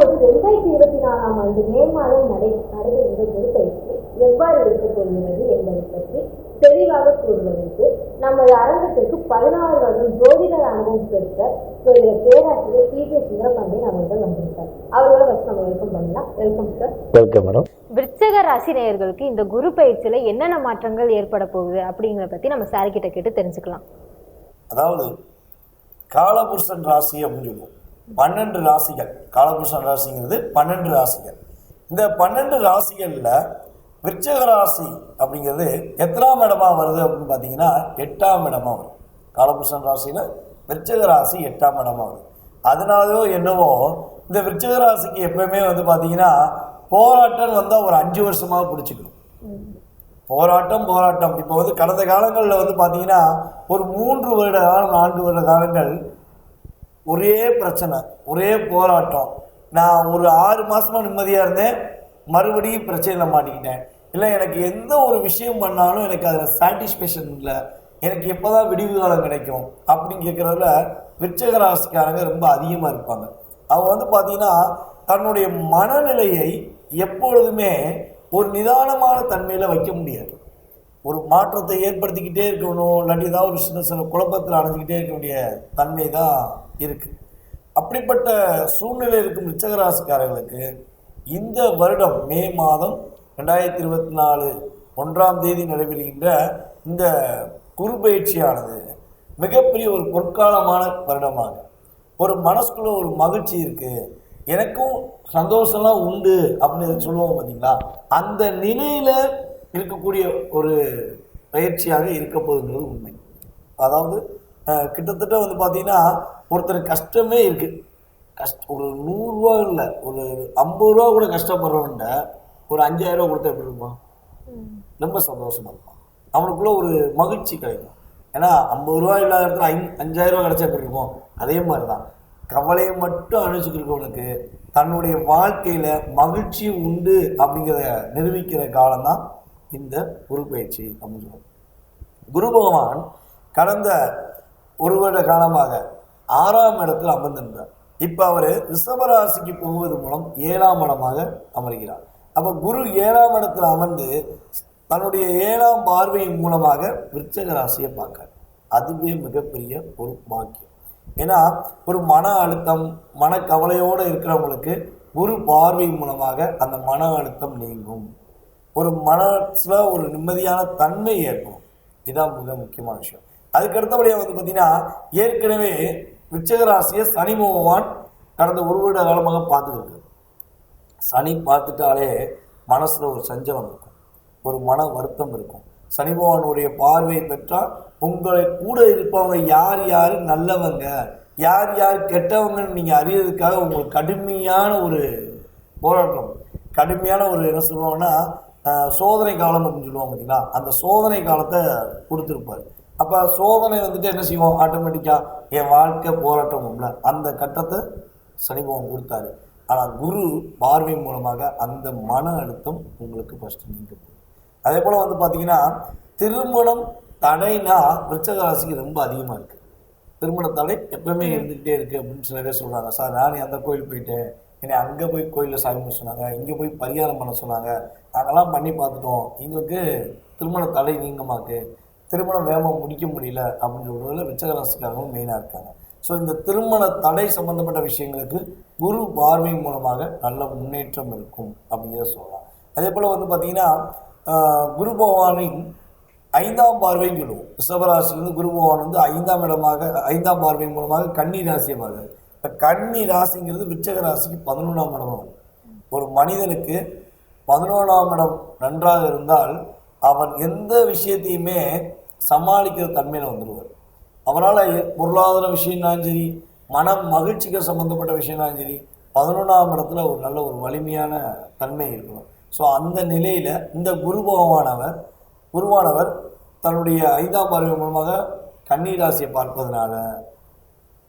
இப்போது 2024ஆம் ஆண்டு மே மாதம் நடைபெறுகின்ற குரு பயிற்சி எவ்வாறு இருக்கப் போகிறது என்பதை பற்றி தெளிவாக கூறுவதற்கு நமது அரங்கத்திற்கு 16 வருடம் ஜோதிடர் அனுபவம் பெற்ற பேராசிரியர் பி.ஜே. சுந்தரபாண்டியன் அவர்கள் வந்திருக்கார். அவர்களை ஃபர்ஸ்ட் நம்ம வெல்கம் பண்ணலாம். Welcome sir. Welcome madam. விருச்சிக ராசி நேயர்களுக்கு இந்த குரு பயிற்சியில என்னென்ன மாற்றங்கள் ஏற்பட போகுது அப்படிங்கிறத பத்தி நம்ம சார் கிட்ட கேட்டு தெரிஞ்சுக்கலாம். அதாவது காலபுருஷன் ராசி அப்படின்னு சொல்லுவோம். 12 ராசிகள். காலபுருஷன் ராசிங்கிறது 12 ராசிகள். இந்த 12 ராசிகளில் விருச்சிக ராசி அப்படிங்கிறது எத்தனாம் இடமா வருது அப்படின்னு பார்த்தீங்கன்னா 8ஆம் இடமா வரும். காலபுருஷன் ராசியில் விருச்சிக ராசி 8ஆம் இடமா வருது. அதனாலயோ என்னவோ இந்த விருச்சிக ராசிக்கு எப்பவுமே வந்து பார்த்தீங்கன்னா போராட்டம் வந்தால் ஒரு 5 வருஷமாக பிடிச்சிக்கணும். போராட்டம் இப்போ வந்து கடந்த காலங்களில் வந்து பார்த்தீங்கன்னா ஒரு 3 வருட காலம் 4 வருட காலங்கள் ஒரே பிரச்சனை, ஒரே போராட்டம். நான் ஒரு 6 மாதமாக நிம்மதியாக இருந்தேன், மறுபடியும் பிரச்சனையில் மாட்டிக்கிட்டேன். இல்லை எனக்கு எந்த ஒரு விஷயம் பண்ணாலும் எனக்கு அதில் சாட்டிஸ்ஃபேக்ஷன் இல்லை, எனக்கு எப்போ தான் விடிவு காலம் கிடைக்கும் அப்படின்னு கேட்குறதுல விருச்சிக ராசிக்காரங்க ரொம்ப அதிகமாக இருப்பாங்க. அவங்க வந்து பார்த்திங்கன்னா தன்னுடைய மனநிலையை எப்பொழுதுமே ஒரு நிதானமான தன்மையில் வைக்க முடியாது. ஒரு மாற்றத்தை ஏற்படுத்திக்கிட்டே இருக்கணும், இல்லாட்டி ஏதாவது ஒரு சின்ன குழப்பத்தில் அடைஞ்சிக்கிட்டே இருக்க வேண்டிய தன்மை தான் இருக்குது. அப்படிப்பட்ட சூழ்நிலை இருக்கும் விருச்சிக ராசிக்காரர்களுக்கு இந்த வருடம் மே மாதம் 2024 1ஆம் தேதி நடைபெறுகின்ற இந்த குரு பயிற்சியானது மிகப்பெரிய ஒரு பொற்காலமான வருடமாக, ஒரு மனசுக்குள்ள ஒரு மகிழ்ச்சி இருக்குது, எனக்கும் சந்தோஷம்லாம் உண்டு அப்படின்னு சொல்லுவோம் பார்த்தீங்களா, அந்த நிலையில் இருக்கக்கூடிய ஒரு பயிற்சியாக இருக்க போகுதுங்கிறது உண்மை. அதாவது கிட்டத்தட்ட வந்து பார்த்தீங்கன்னா ஒருத்தர் கஷ்டமே இருக்குது, ஒரு 100 ரூபா இல்லை, ஒரு 50 ரூபா கூட கஷ்டப்படுறவன்ட ஒரு 5000 ரூபா கொடுத்தா எப்படி இருப்பான்? ரொம்ப சந்தோஷமாக இருப்பான், அவனுக்குள்ள ஒரு மகிழ்ச்சி கிடைக்கும். ஏன்னா 50 ரூபா இல்லாத இடத்துல 5000 ரூபா கிடைச்சா எப்படி இருக்கும்? அதே மாதிரி தான் கவலையை மட்டும் அனுப்பிச்சுக்கிருக்கவனுக்கு தன்னுடைய வாழ்க்கையில் மகிழ்ச்சி உண்டு அப்படிங்கிறத நிரூபிக்கிற காலம்தான் இந்த குரு பயிற்சி அப்படின்னு சொல்லுவோம். குரு பகவான் கடந்த ஒரு வருட காலமாக 6ஆம் இடத்தில் அமர்ந்திருந்தார். இப்போ அவர் ரிஷபராசிக்கு போவது மூலம் 7ஆம் இடமாக அமர்கிறார். அப்போ குரு 7ஆம் இடத்தில் அமர்ந்து தன்னுடைய 7ஆம் பார்வையின் மூலமாக விருச்சிக ராசியை பார்க்கார். அதுவே மிகப்பெரிய ஒரு பாக்கியம். ஏன்னா ஒரு மன அழுத்தம் மனக்கவலையோடு இருக்கிறவங்களுக்கு குரு பார்வை மூலமாக அந்த மன அழுத்தம் நீங்கும், ஒரு மனசில் ஒரு நிம்மதியான தன்மை ஏற்படும். இதுதான் மிக முக்கியமான விஷயம். அதுக்கடுத்தபடியாக வந்து பார்த்திங்கன்னா ஏற்கனவே விருச்சிக ராசியை சனி பகவான் கடந்த ஒரு வருட காலமாக பார்த்துக்கிருக்கு. சனி பார்த்துட்டாலே மனசில் ஒரு சஞ்சலம் இருக்கும், ஒரு மன வருத்தம் இருக்கும். சனி பகவானுடைய பார்வை பெற்றால் உங்களை கூட இருப்பவங்க யார் யார் நல்லவங்க யார் யார் கெட்டவங்கன்னு நீங்கள் அறியறதுக்காக உங்களுக்கு கடுமையான ஒரு போராட்டம், கடுமையான ஒரு என்ன சொல்லுவாங்கன்னா சோதனை காலம் அப்படின்னு சொல்லுவாங்க பார்த்தீங்களா, அந்த சோதனை காலத்தை கொடுத்துருப்பார். அப்போ சோதனை வந்துட்டு என்ன செய்வோம், ஆட்டோமேட்டிக்காக என் வாழ்க்கை போராட்டம்ல அந்த கட்டத்தை சனி பகவான் கொடுத்தாரு. ஆனால் குரு பார்வை மூலமாக அந்த மன அழுத்தம் உங்களுக்கு ஃபஸ்ட்டு நீங்க போகும். அதே போல் வந்து பார்த்தீங்கன்னா திருமணம் தடைனா விருச்சிக ராசிக்கு ரொம்ப அதிகமாக இருக்குது. திருமண தடை எப்பவுமே இருந்துக்கிட்டே இருக்குது அப்படின்னு சில பேர் சொல்கிறாங்க. சார் நான் அந்த கோயில் போயிட்டேன், என்னை அங்கே போய் கோயிலில் சாமி பண்ண சொன்னாங்க, இங்கே போய் பரிகாரம் பண்ண சொன்னாங்க, நாங்கள்லாம் பண்ணி பார்த்துட்டோம், எங்களுக்கு திருமண தடை நீங்கமாக்கு, திருமணம் வேகமாக முடிக்க முடியல அப்படின்னு சொல்கிறதுல விருச்சிக ராசிக்காரங்களும் மெயினாக இருக்காங்க. ஸோ இந்த திருமண தடை சம்பந்தப்பட்ட விஷயங்களுக்கு குரு பார்வை மூலமாக நல்ல முன்னேற்றம் இருக்கும் அப்படிங்கிறத சொல்லலாம். அதே போல் வந்து பார்த்திங்கன்னா குரு பகவானின் 5ஆம் பார்வைன்னு சொல்லுவோம். ரிஷபராசிலிருந்து குரு பகவான் வந்து 5ஆம் இடமாக 5ஆம் பார்வை மூலமாக கன்னி ராசியை பார்க்குறது. இப்போ கன்னி ராசிங்கிறது விருச்சிக ராசிக்கு 11ஆம் இடமாக. ஒரு மனிதனுக்கு 11ஆம் இடம் நன்றாக இருந்தால் அவன் எந்த விஷயத்தையுமே சமாளிக்கிற தன்மையில் வந்துடுவார். அவரால் பொருளாதார விஷயம்னாலும் சரி, மனம் மகிழ்ச்சிக்கு சம்மந்தப்பட்ட விஷயம்னாலும் சரி, 11ஆம் இடத்துல ஒரு நல்ல ஒரு வலிமையான தன்மை இருக்கணும். ஸோ அந்த நிலையில் இந்த குருவானவர் தன்னுடைய 5ஆம் பார்வை மூலமாக கன்னி ராசியை பார்ப்பதனால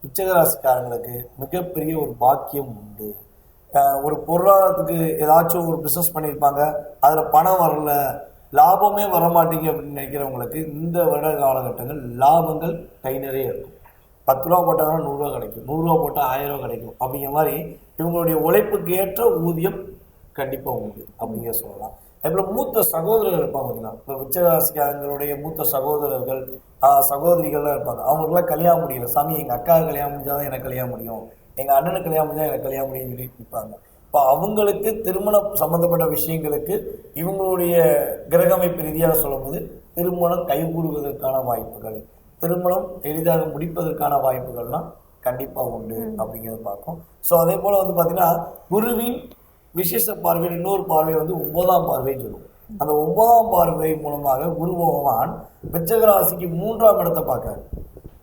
விருச்சிக ராசிக்காரங்களுக்கு மிகப்பெரிய ஒரு பாக்கியம் உண்டு. ஒரு பொருளாதாரத்துக்கு ஏதாச்சும் ஒரு பிஸ்னஸ் பண்ணியிருப்பாங்க, அதில் பணம் வரல, லாபமே வரமாட்டேங்க அப்படின்னு நினைக்கிறவங்களுக்கு இந்த வருட காலகட்டங்கள் லாபங்கள் கை நிறைய இருக்கும். 10 ரூபா போட்டாங்கன்னா 100 ரூபா கிடைக்கும், 100 ரூபா போட்டால் 1000 ரூபா கிடைக்கும். அப்படிங்கிற மாதிரி இவங்களுடைய உழைப்புக்கு ஏற்ற ஊதியம் கண்டிப்பாக உண்டு அப்படிங்கிற சொல்லலாம். அப்புறம் மூத்த சகோதரர்கள் இருப்பாங்க பார்த்தீங்கன்னா, இப்போ விச்சராசிக்காரங்களுடைய மூத்த சகோதரர்கள் சகோதரிகள்லாம் இருப்பாங்க. அவங்களுக்குலாம் கல்யாணம் முடியல, சாமி எங்கள் அக்காவுக்கு கல்யாணம் முடிஞ்சாதான் எனக்கு கல்யாணம் முடியும், எங்கள் அண்ணனுக்கு கல்யாணம் முடிஞ்சால் எனக்கு கல்யாணம் முடியும்னு சொல்லி நிற்பாங்க. இப்போ அவங்களுக்கு திருமணம் சம்மந்தப்பட்ட விஷயங்களுக்கு இவங்களுடைய கிரக அமைப்பு ரீதியாக சொல்லும்போது திருமணம் கைகூடுவதற்கான வாய்ப்புகள், திருமணம் எளிதாக முடிப்பதற்கான வாய்ப்புகள்லாம் கண்டிப்பாக உண்டு அப்படிங்கிறத பார்க்கும். ஸோ அதே போல் வந்து பார்த்திங்கன்னா குருவின் விசேஷ பார்வையில் இன்னொரு பார்வை வந்து 9ஆம் பார்வைன்னு சொல்லுவோம். அந்த 9ஆம் பார்வை மூலமாக குரு பகவான் விருச்சிக ராசிக்கு 3ஆம் இடத்தை பார்க்காரு.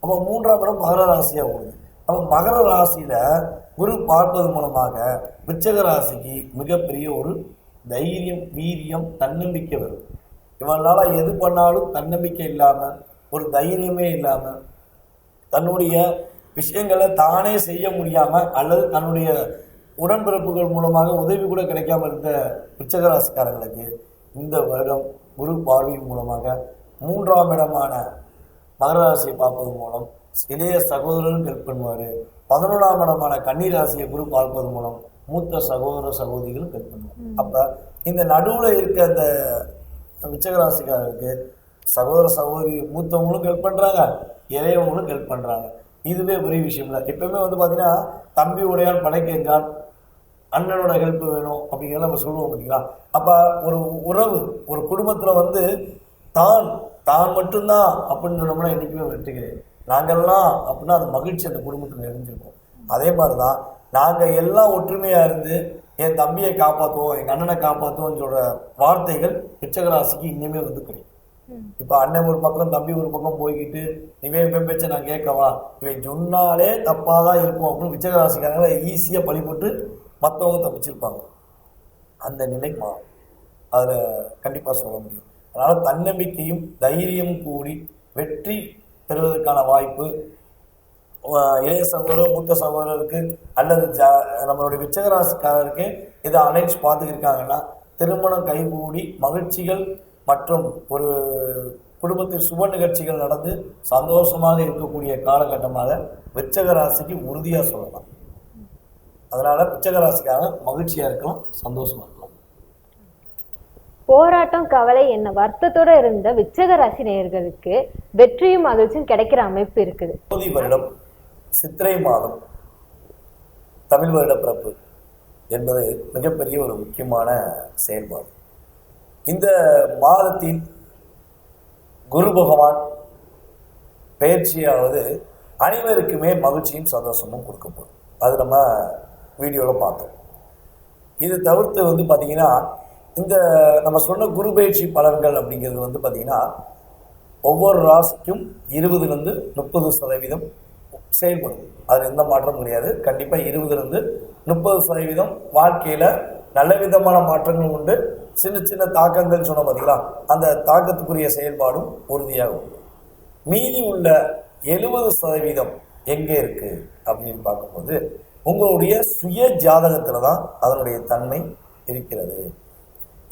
அப்போ 3ஆம் இடம் மகர ராசியாக ஓடுது. அப்போ மகர ராசியில் குரு பார்ப்பது மூலமாக விருச்சிக ராசிக்கு மிகப்பெரிய ஒரு தைரியம், வீரியம், தன்னம்பிக்கை வரும். இவனால் எது பண்ணாலும் தன்னம்பிக்கை இல்லாமல், ஒரு தைரியமே இல்லாமல், தன்னுடைய விஷயங்களை தானே செய்ய முடியாமல் அல்லது தன்னுடைய உடன்பிறப்புகள் மூலமாக உதவி கூட கிடைக்காமல் இருந்த விருச்சிக ராசிக்காரங்களுக்கு இந்த வருடம் குரு பார்வையின் மூலமாக 3ஆம் இடமான மகர ராசியை பார்ப்பது மூலம் இளைய சகோதரரும் ஹெல்ப் பண்ணுவார். 11ஆம் இடமான கன்னி ராசியை குரு பார்ப்பது மூலம் மூத்த சகோதர சகோதரிகளும் ஹெல்ப் பண்ணுவார். அப்போ இந்த நடுவில் இருக்க அந்த விருச்சிக ராசிக்காரருக்கு சகோதர சகோதரி மூத்தவங்களும் ஹெல்ப் பண்ணுறாங்க, இளையவங்களும் ஹெல்ப் பண்ணுறாங்க. இதுவே பெரிய விஷயம் இல்லை. எப்பவுமே வந்து பார்த்தீங்கன்னா தம்பி உடையான் படைக்கின்றான், அண்ணனோட ஹெல்ப் வேணும் அப்படிங்கிறத நம்ம சொல்லுவோம் பார்த்தீங்களா. அப்போ ஒரு உறவு, ஒரு குடும்பத்தில் வந்து தான் தான் மட்டும்தான் அப்படின்னு சொன்னோம்னா என்றைக்குமே வெற்றிக்கிறேன். நாங்கள்லாம் அப்படின்னா அந்த மகிழ்ச்சி அந்த குடும்பத்தில் நிறைஞ்சிருக்கும். அதே மாதிரி தான் நாங்கள் எல்லாம் ஒற்றுமையாக இருந்து என் தம்பியை காப்பாற்றுவோம், எங்கள் அண்ணனை காப்பாற்றுவோம்னு சொல்கிற வார்த்தைகள் விருச்சிக ராசிக்கு இன்னுமே வந்து கிடைக்கும். இப்போ அண்ணன் ஒரு பக்கம் தம்பி ஒரு பக்கம் போய்கிட்டு இவன் பேச்சை நான் கேட்கவா, இவன் சொன்னாலே தப்பாக தான் இருக்கும் அப்படின்னு விருச்சிக ராசிக்காரங்களை ஈஸியாக பழி போட்டு மற்றவங்க தப்பிச்சிருப்பாங்க. அந்த நிலை மாறும், அதில் கண்டிப்பாக சொல்ல முடியும். அதனால் தன்னம்பிக்கையும் தைரியமும் கூடி வெற்றி பெறுவதற்கான வாய்ப்பு இளைய சகோதரர் மூத்த சகோதரருக்கு அல்லது நம்மளுடைய விருச்சிக ராசிக்காரருக்கு இதை அலைன்ஸ் பார்த்துக்கிருக்காங்கன்னா திருமணம் கைகூடி மகிழ்ச்சிகள் மற்றும் ஒரு குடும்பத்தில் சுப நிகழ்ச்சிகள் நடந்து சந்தோஷமாக இருக்கக்கூடிய காலகட்டமாக விருச்சிக ராசிக்கு உறுதியாக சொல்லலாம். அதனால் விருச்சிக ராசிக்காக மகிழ்ச்சியாக இருக்கலாம், சந்தோஷமாக இருக்கலாம். போராட்டம், கவலை என்ன வருத்தத்தோடு இருந்த விருச்சிக ராசி நேயர்களுக்கு வெற்றியும் மகிழ்ச்சியும் கிடைக்கிற அமைப்பு இருக்குது. வருடம் சித்திரை மாதம் தமிழ் வருட பிறப்பு என்பது மிகப்பெரிய ஒரு முக்கியமான செயல்பாடு. இந்த மாதத்தில் குரு பகவான் பயிற்சியாவது அனைவருக்குமே மகிழ்ச்சியும் சந்தோஷமும் கொடுக்க போகுது. அது நம்ம வீடியோவில் பார்த்தோம். இது தவிர்த்து வந்து பார்த்திங்கன்னா இந்த நம்ம சொன்ன குரு பயிற்சி பலன்கள் அப்படிங்கிறது வந்து பார்த்திங்கன்னா ஒவ்வொரு ராசிக்கும் 20லேருந்து 30% செயல்படும். அதில் எந்த மாற்றமும் கிடையாது. கண்டிப்பாக 20லேருந்து 30% வாழ்க்கையில் நல்ல விதமான மாற்றங்களும் உண்டு. சின்ன சின்ன தாக்கங்கள் சொன்ன பார்த்தீங்களா, அந்த தாக்கத்துக்குரிய செயல்பாடும் உறுதியாக உண்டு. மீதி உள்ள 70% எங்கே இருக்குது அப்படின்னு பார்க்கும்போது உங்களுடைய சுய ஜாதகத்தில் தான் அதனுடைய தன்மை இருக்கிறது.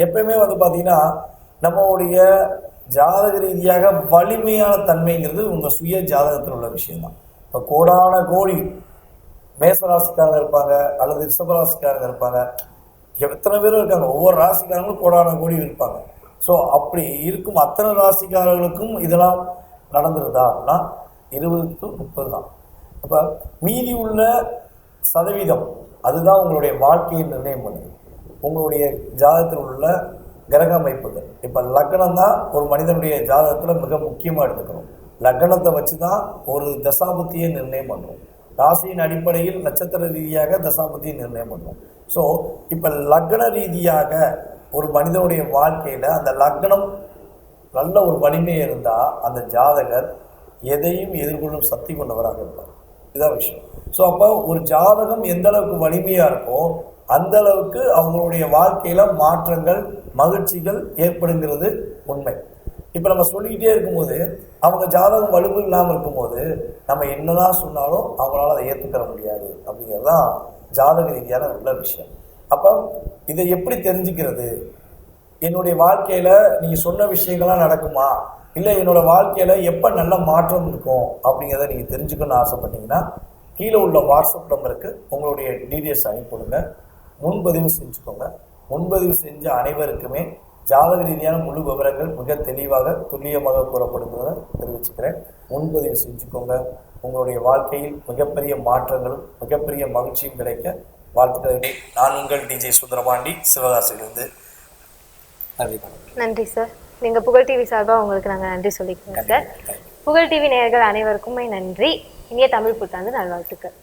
எப்பயுமே வந்து பார்த்திங்கன்னா நம்மளுடைய ஜாதக ரீதியாக வலிமையான தன்மைங்கிறது உங்கள் சுய ஜாதகத்தில் உள்ள விஷயம்தான். இப்போ கோடான கோடி மேசராசிக்காரங்க இருப்பாங்க அல்லது ரிஷபராசிக்காரங்க இருப்பாங்க, எத்தனை பேரும் இருக்காங்க, ஒவ்வொரு ராசிக்காரங்களும் கோடான கோடி இருப்பாங்க. ஸோ அப்படி இருக்கும் அத்தனை ராசிக்காரர்களுக்கும் இதெல்லாம் நடந்துருதா அப்படின்னா 20 to 30 தான். அப்போ மீதி உள்ள சதவீதம் அதுதான் உங்களுடைய வாழ்க்கையை நிர்ணயம் பண்ணுது. உங்களுடைய ஜாதகத்தில் உள்ள கிரக அமைப்புகள். இப்போ லக்னம் தான் ஒரு மனிதனுடைய ஜாதகத்தில் மிக முக்கியமாக எடுத்துக்கணும். லக்னத்தை வச்சு தான் ஒரு தசாபுத்தியை நிர்ணயம் பண்ணுறோம். ராசியின் அடிப்படையில் நட்சத்திர ரீதியாக தசாபுத்தியை நிர்ணயம் பண்ணுறோம். ஸோ இப்போ லக்ன ரீதியாக ஒரு மனிதனுடைய வாழ்க்கையில் அந்த லக்னம் நல்ல ஒரு வலிமையாக இருந்தால் அந்த ஜாதகர் எதையும் எதிர்கொள்ளும் சக்தி கொண்டவராக இருப்பார். இதுதான் விஷயம். ஸோ அப்போ ஒரு ஜாதகம் எந்த அளவுக்கு வலிமையாக இருக்கோ அந்த அளவுக்கு அவங்களுடைய வாழ்க்கையில் மாற்றங்கள் மகிழ்ச்சிகள் ஏற்படுங்கிறது உண்மை. இப்போ நம்ம சொல்லிக்கிட்டே இருக்கும்போது அவங்க ஜாதகம் வலுவு இல்லாமல் இருக்கும்போது நம்ம என்னதான் சொன்னாலும் அவங்களால அதை ஏற்றுக்கிற முடியாது அப்படிங்கிறது தான் ஜாதக ரீதியான உள்ள விஷயம். அப்போ இதை எப்படி தெரிஞ்சுக்கிறது? என்னுடைய வாழ்க்கையில் நீங்கள் சொன்ன விஷயங்கள்லாம் நடக்குமா, இல்லை என்னோட வாழ்க்கையில் எப்போ நல்ல மாற்றம் இருக்கும் அப்படிங்கிறத நீங்கள் தெரிஞ்சுக்கணும்னு ஆசைப்பட்டீங்கன்னா கீழே உள்ள வாட்ஸ்அப் நம்பருக்கு உங்களுடைய டீட்டெயில்ஸ் அனுப்பிவிடுங்க. முன்பதிவு செஞ்சுக்கோங்க. முன்பதிவு செஞ்ச அனைவருக்குமே ஜாதக ரீதியான முழு விவரங்கள் மிக தெளிவாக துல்லியமாக கூறப்படுகிறத தெரிவிச்சுக்கிறேன். முன்பதிவு செஞ்சுக்கோங்க. உங்களுடைய வாழ்க்கையில் மிகப்பெரிய மாற்றங்களும் மிகப்பெரிய மகிழ்ச்சியும் கிடைக்க வாழ்த்துக்களை. நான் உங்கள் டிஜே சுந்தரபாண்டி, சிவகாசியிலிருந்து. நன்றி சார். நீங்கள் புகழ் டிவி சார்பாக உங்களுக்கு நாங்கள் நன்றி சொல்லிக்கிறோம் சார். புகழ் டிவி நேயர்கள் அனைவருக்குமே நன்றி. இனிய தமிழ் புத்தாண்டு நல்வாழ்த்துக்கள்.